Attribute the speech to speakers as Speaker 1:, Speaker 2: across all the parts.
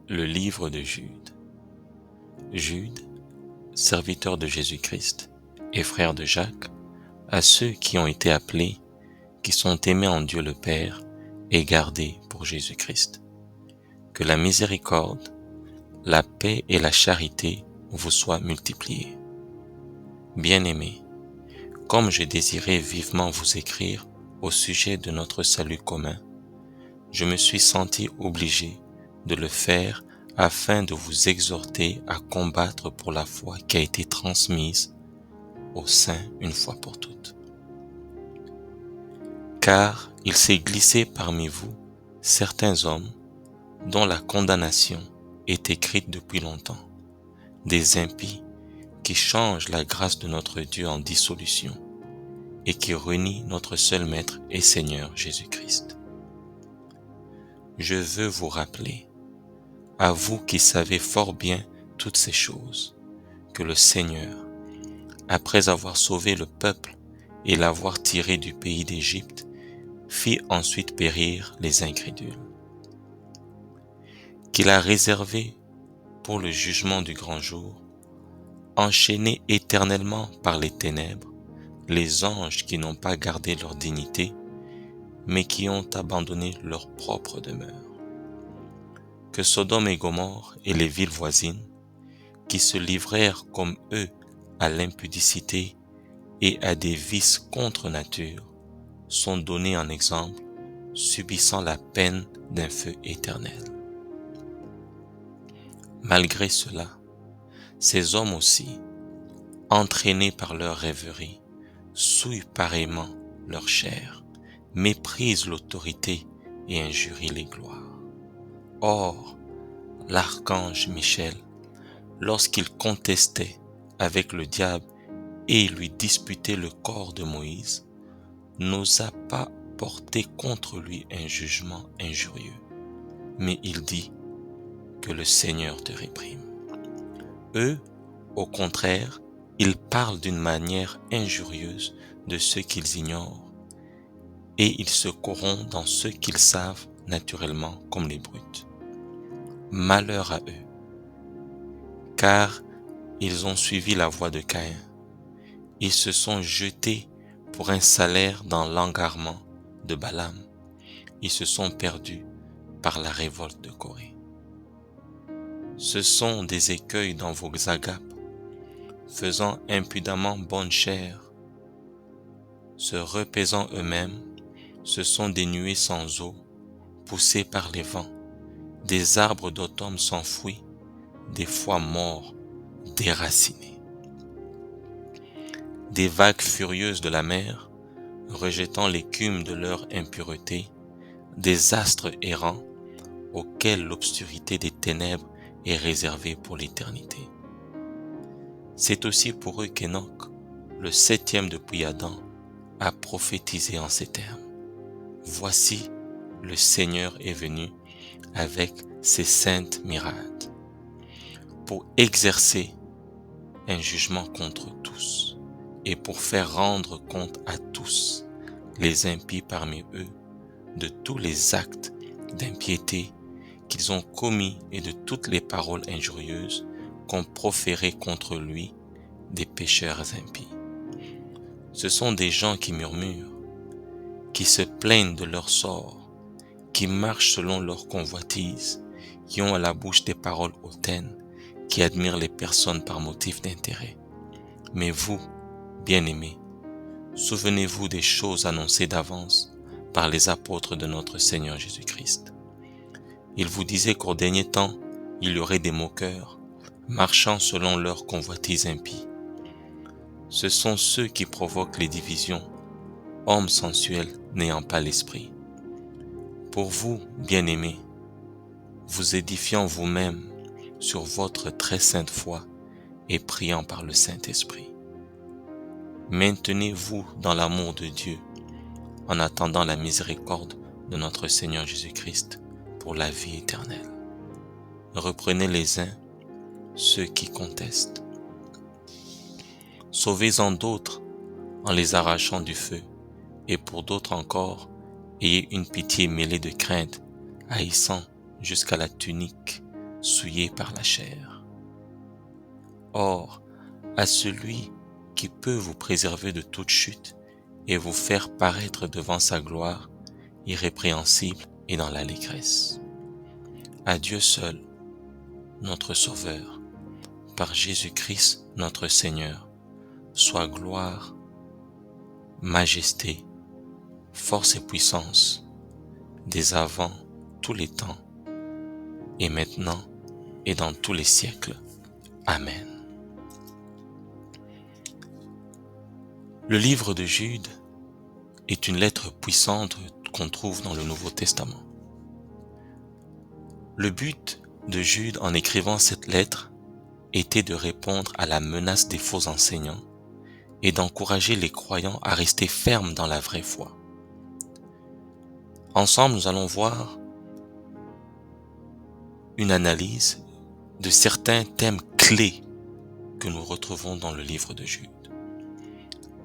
Speaker 1: Le livre de Jude. Jude, serviteur de Jésus-Christ et frère de Jacques, à ceux qui ont été appelés, qui sont aimés en Dieu le Père et gardés pour Jésus-Christ. Que la miséricorde, la paix et la charité vous soient multipliées. Bien-aimés, comme je désirais vivement vous écrire au sujet de notre salut commun, je me suis senti obligé de le faire afin de vous exhorter à combattre pour la foi qui a été transmise aux saints une fois pour toutes. Car il s'est glissé parmi vous certains hommes dont la condamnation est écrite depuis longtemps, des impies qui changent la grâce de notre Dieu en dissolution et qui renient notre seul Maître et Seigneur Jésus-Christ. Je veux vous rappeler, à vous qui savez fort bien toutes ces choses, que le Seigneur, après avoir sauvé le peuple et l'avoir tiré du pays d'Égypte, fit ensuite périr les incrédules, qu'il a réservé pour le jugement du grand jour, enchaînés éternellement par les ténèbres, les anges qui n'ont pas gardé leur dignité, mais qui ont abandonné leur propre demeure. Que Sodome et Gomorrhe et les villes voisines, qui se livrèrent comme eux à l'impudicité et à des vices contre nature, sont donnés en exemple, subissant la peine d'un feu éternel. Malgré cela, ces hommes aussi, entraînés par leur rêverie, souillent pareillement leur chair, méprisent l'autorité et injurient les gloires. Or, l'archange Michel, lorsqu'il contestait avec le diable et lui disputait le corps de Moïse, n'osa pas porter contre lui un jugement injurieux, mais il dit que le Seigneur te réprime. Eux, au contraire, ils parlent d'une manière injurieuse de ceux qu'ils ignorent, et ils se corrompent dans ceux qu'ils savent naturellement comme les brutes. Malheur à eux, car ils ont suivi la voie de Caïn. Ils se sont jetés pour un salaire dans l'engarement de Balaam. Ils se sont perdus par la révolte de Corée. Ce sont des écueils dans vos agapes, faisant impudemment bonne chère. Se repaisant eux-mêmes, ce sont des nuées sans eau, poussées par les vents, des arbres d'automne sans fruits, des foies morts, déracinés. Des vagues furieuses de la mer, rejetant l'écume de leur impureté, des astres errants, auxquels l'obscurité des ténèbres est réservée pour l'éternité. C'est aussi pour eux qu'Enoch, le 7e depuis Adam, a prophétisé en ces termes. Voici, le Seigneur est venu avec ses saintes myrades pour exercer un jugement contre tous et pour faire rendre compte à tous, les impies parmi eux, de tous les actes d'impiété qu'ils ont commis et de toutes les paroles injurieuses qu'ont proférées contre lui des pécheurs impies. Ce sont des gens qui murmurent, qui se plaignent de leur sort, qui marchent selon leur convoitise, qui ont à la bouche des paroles hautaines, qui admirent les personnes par motif d'intérêt. Mais vous, bien-aimés, souvenez-vous des choses annoncées d'avance par les apôtres de notre Seigneur Jésus-Christ. Ils vous disaient qu'au dernier temps, il y aurait des moqueurs, marchant selon leur convoitise impie. Ce sont ceux qui provoquent les divisions, hommes sensuels n'ayant pas l'esprit. Pour vous, bien-aimés, vous édifiant vous-même sur votre très sainte foi et priant par le Saint-Esprit. Maintenez-vous dans l'amour de Dieu en attendant la miséricorde de notre Seigneur Jésus-Christ pour la vie éternelle. Reprenez les uns ceux qui contestent. Sauvez-en d'autres en les arrachant du feu, et pour d'autres encore, ayez une pitié mêlée de crainte, haïssant jusqu'à la tunique souillés par la chair. Or, à celui qui peut vous préserver de toute chute et vous faire paraître devant sa gloire, irrépréhensible et dans l'allégresse. À Dieu seul, notre Sauveur, par Jésus-Christ notre Seigneur, soit gloire, majesté, force et puissance, dès avant tous les temps, et maintenant et dans tous les siècles. Amen. Le livre de Jude est une lettre puissante qu'on trouve dans le Nouveau Testament. Le but de Jude en écrivant cette lettre était de répondre à la menace des faux enseignants et d'encourager les croyants à rester fermes dans la vraie foi. Ensemble, nous allons voir une analyse de certains thèmes clés que nous retrouvons dans le livre de Jude.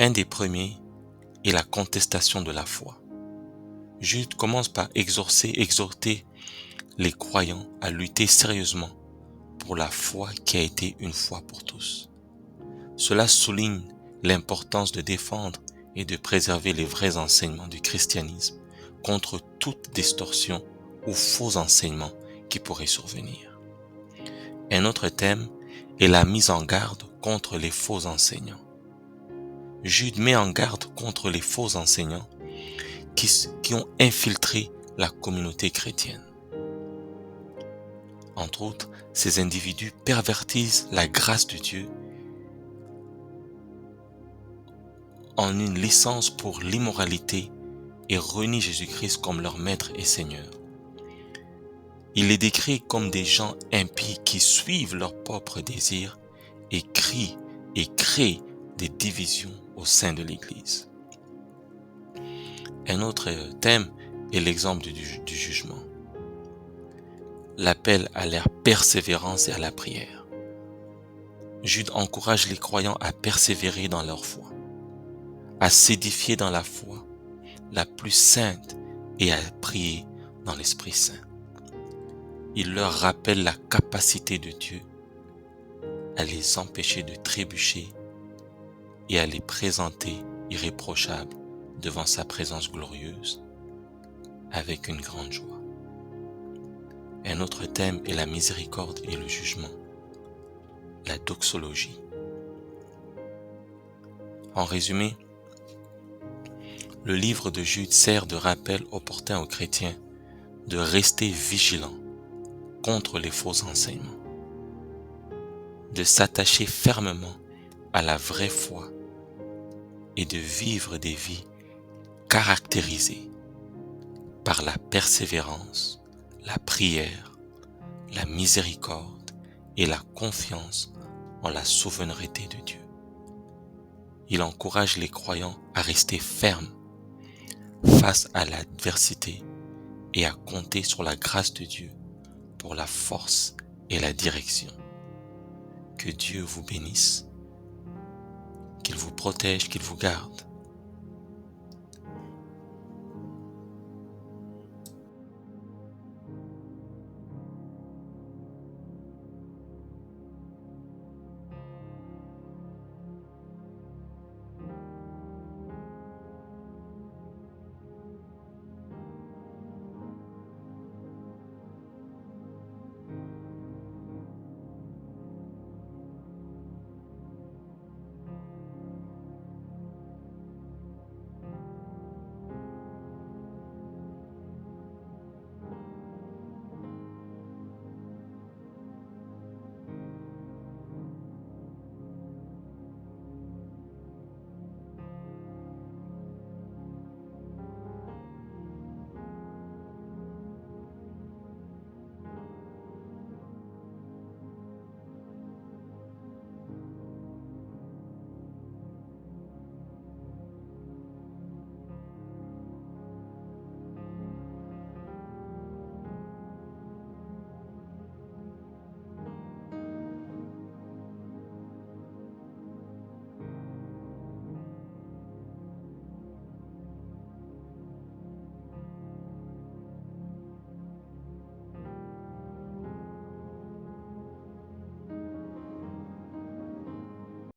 Speaker 1: Un des premiers est la contestation de la foi. Jude commence par exhorter les croyants à lutter sérieusement pour la foi qui a été une foi pour tous. Cela souligne l'importance de défendre et de préserver les vrais enseignements du christianisme contre toute distorsion ou faux enseignements qui pourraient survenir. Un autre thème est la mise en garde contre les faux enseignants. Jude met en garde contre les faux enseignants qui ont infiltré la communauté chrétienne. Entre autres, ces individus pervertissent la grâce de Dieu en une licence pour l'immoralité et renient Jésus-Christ comme leur maître et Seigneur. Il les décrit comme des gens impies qui suivent leurs propres désirs et crient et créent des divisions au sein de l'Église. Un autre thème est l'exemple du jugement. L'appel à la persévérance et à la prière. Jude encourage les croyants à persévérer dans leur foi, à s'édifier dans la foi la plus sainte et à prier dans l'Esprit Saint. Il leur rappelle la capacité de Dieu à les empêcher de trébucher et à les présenter irréprochables devant sa présence glorieuse avec une grande joie. Un autre thème est la miséricorde et le jugement, la doxologie. En résumé, le livre de Jude sert de rappel opportun aux chrétiens de rester vigilants contre les faux enseignements, de s'attacher fermement à la vraie foi et de vivre des vies caractérisées par la persévérance, la prière, la miséricorde et la confiance en la souveraineté de Dieu. Il encourage les croyants à rester fermes face à l'adversité et à compter sur la grâce de Dieu pour la force et la direction. Que Dieu vous bénisse, qu'il vous protège, qu'il vous garde.